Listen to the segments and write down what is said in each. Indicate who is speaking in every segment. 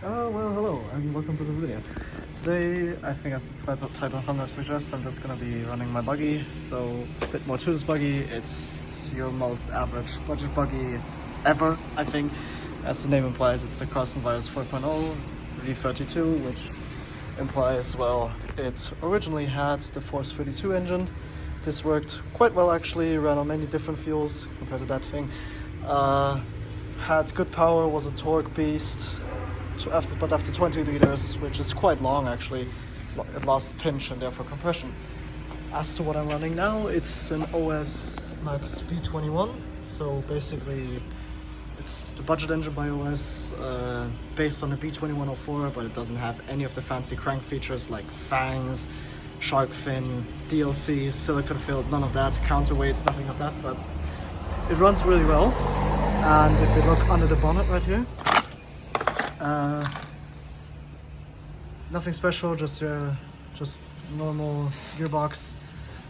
Speaker 1: Well, hello and welcome to this video. Today, I think as the title of thumbnail suggests, I'm just gonna be running my buggy. So, a bit more to this buggy. It's your most average budget buggy ever, I think. As the name implies, it's the Carson Virus 4.0 V32, which implies, well, it originally had the Force 32 engine. This worked quite well actually, ran on many different fuels compared to that thing. Had good power, was a torque beast. But after 20 liters, which is quite long actually, it lost pinch and therefore compression. As to what I'm running now, it's an OS Max B21. So basically, it's the budget engine by OS, based on the B2104, but it doesn't have any of the fancy crank features like fangs, shark fin, DLC, silicone filled, none of that, counterweights, nothing of that, but it runs really well. And if you look under the bonnet right here, nothing special, just normal gearbox.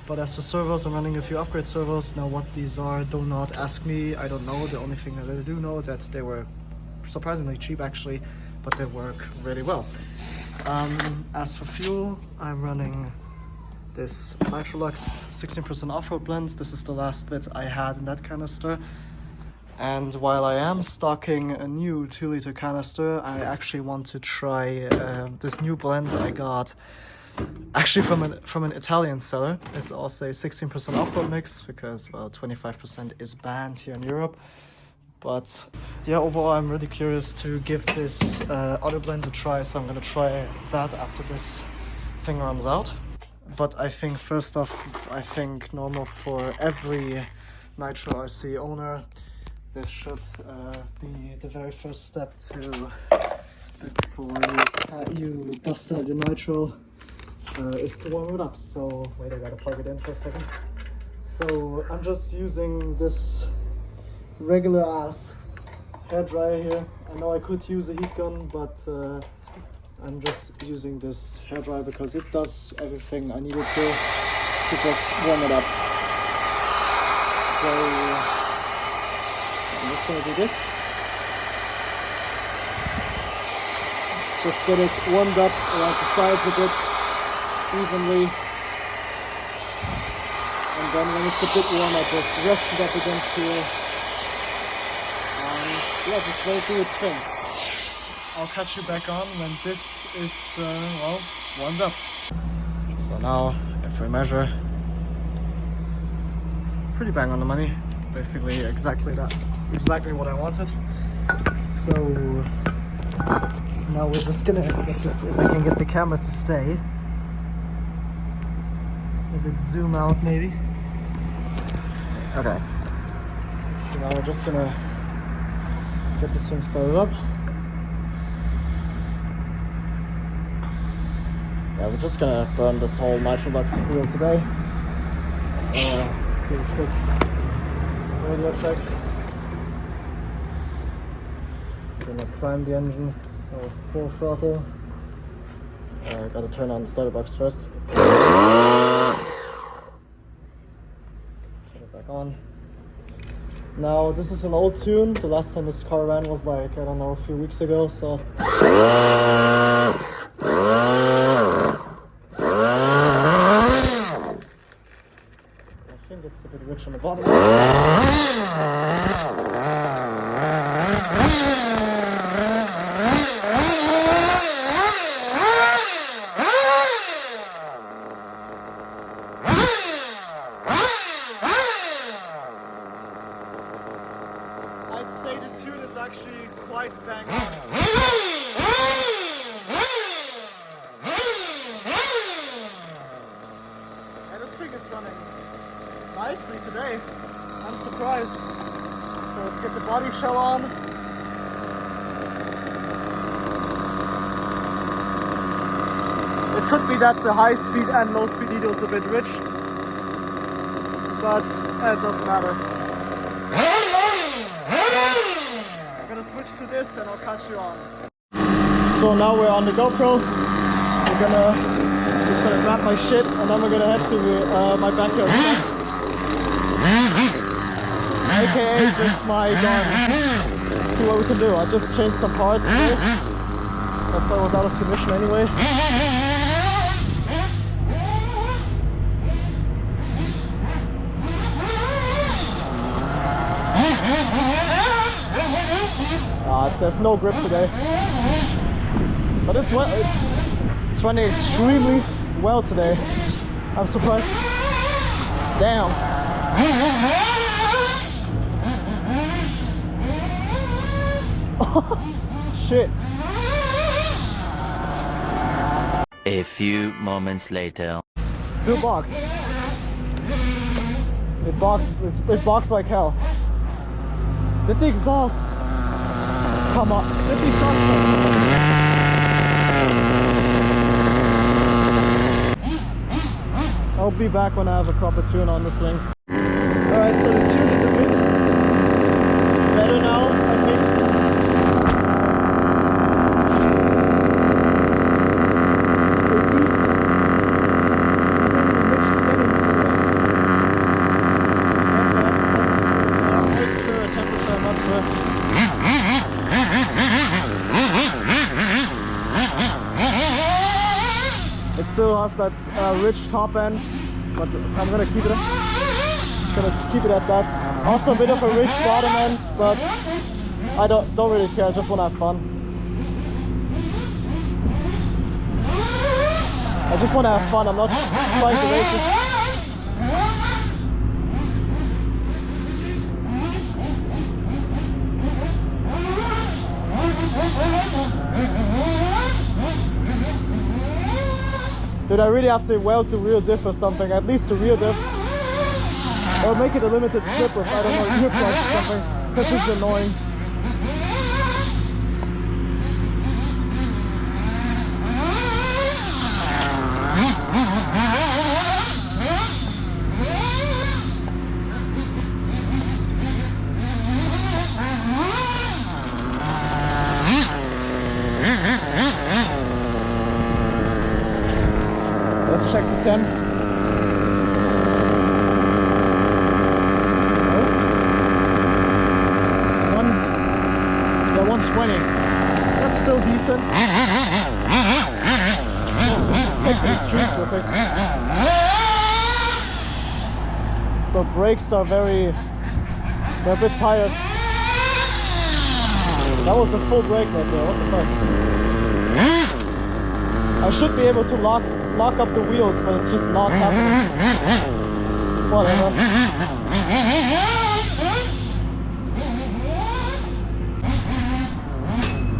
Speaker 1: But as for servos, I'm running a few upgrade servos. Now what these are, do not ask me, I don't know. The only thing that I do know that they were surprisingly cheap actually, but they work really well. As for fuel, I'm running this Nitrolux 16% off-road blend. This is the last bit I had in that canister. And while I am stocking a new 2-liter canister, I actually want to try this new blend I got actually from an Italian seller. It's also a 16% off-road mix because, well, 25% is banned here in Europe. But yeah, overall I'm really curious to give this other blend a try, so I'm gonna try that after this thing runs out. But I think first off, I think normal for every Nitro RC owner, this should be the very first step to before you bust out your Nitro, is to warm it up. So wait, I gotta plug it in for a second. So I'm just using this regular ass hairdryer here. I know I could use a heat gun, but I'm just using this hairdryer because it does everything I need it to just warm it up. So I'm just going to do this. Just get it warmed up around the sides a bit, evenly. And then when it's a bit warm, I just rest it up against here. And yeah, just let it do its thing. I'll catch you back on when this is, well, warmed up. So now, if we measure, pretty bang on the money. Basically exactly what I wanted. So now we're just gonna get this, if I can get the camera to stay. Maybe zoom out maybe. Okay. So now we're just gonna get this thing started up. Yeah, we're just gonna burn this whole Nitrolux fuel today. So do a quick radio check. We're gonna prime the engine, so full throttle. Gotta turn on the starter box first. Turn it back on. Now this is an old tune. The last time this car ran was like, I don't know, a few weeks ago, so it's a bit rich on the bottom. I'd say the tune is actually quite bang on. And this thing is running nicely today. I'm surprised. So let's get the body shell on. It could be that the high speed and low speed needle is a bit rich, but it doesn't matter. I'm gonna switch to this and I'll catch you on. So now we're on the GoPro. Just gonna grab my shit and then we're gonna head to my backyard. AKA just my garden. See what we can do. I just changed some parts here. That's why I was out of commission anyway. There's no grip today, but it's running extremely well today. I'm surprised. Damn. Shit.
Speaker 2: A few moments later.
Speaker 1: Still box. It boxes like hell. Did the exhaust come up? Did the exhaust come up? I'll be back when I have a proper tune on this thing. Alright, so the tune is a bit better now, I think. It beats which settings moisture, temperature, I'm not sure. It still has that rich top end, but I'm gonna keep it at that. Also a bit of a rich bottom end, but I don't really care. I just want to have fun. I just want to have fun. I'm not trying to race it. Dude, I really have to weld the rear diff or something, at least the rear diff. Or make it a limited slip with, I don't know, ear plugs or something. This is annoying. Let's check the 10. Yeah, 120. That's still decent. Let's take to the streets real quick. So brakes are they're a bit tired. That was a full brake right there, what the fuck? I should be able to lock up the wheels, but it's just not happening. Whatever.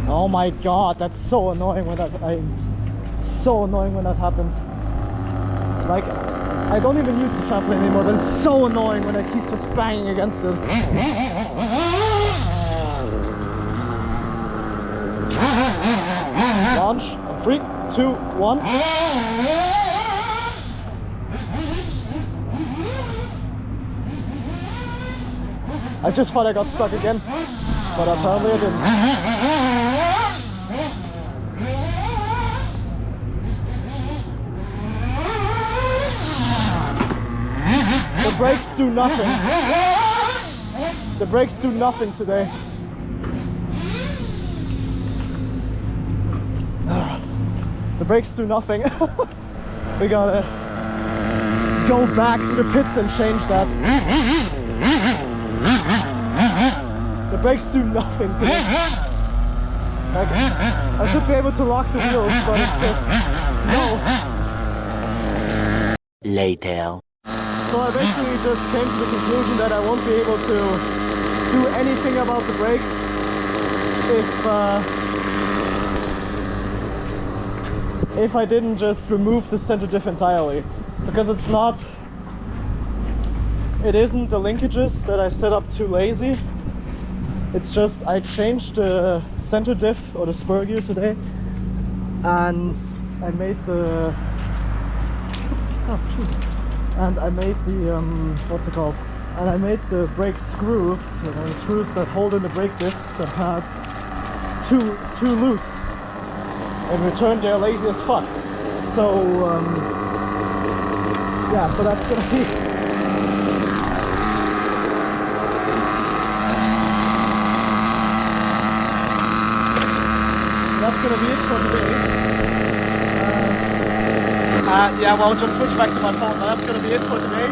Speaker 1: Oh my god, that's so annoying when that happens. Like, I don't even use the trampoline anymore, but it's so annoying when I keep just banging against it. Launch. 3, 2, 1. I just thought I got stuck again, but apparently I didn't. The brakes do nothing. The brakes do nothing today. The brakes do nothing. We gotta go back to the pits and change that. The brakes do nothing today. Like, I should be able to lock the wheels, but it's just no.
Speaker 2: Later.
Speaker 1: So I basically just came to the conclusion that I won't be able to do anything about the brakes if I didn't just remove the center diff entirely, because it isn't the linkages that I set up too lazy. It's just I changed the center diff or the spur gear today, and I made the what's it called? And I made the brake screws, the screws that hold in the brake discs and pads, too loose. In return, they're lazy as fuck. So, yeah, so that's gonna be... that's gonna be it for today. Yeah, well, just switch back to my phone, but that's gonna be it for today.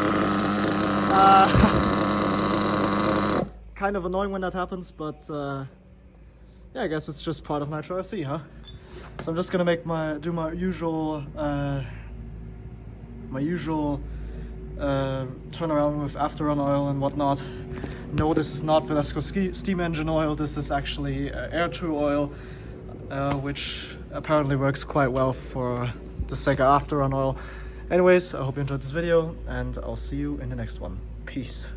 Speaker 1: Kind of annoying when that happens, but yeah, I guess it's just part of Nitro RC, huh? So I'm just gonna do my usual turnaround with after run oil and whatnot. No, this is not Velasco steam engine oil. This is actually air true oil, which apparently works quite well for the Sega after run oil. Anyways, I hope you enjoyed this video, and I'll see you in the next one. Peace.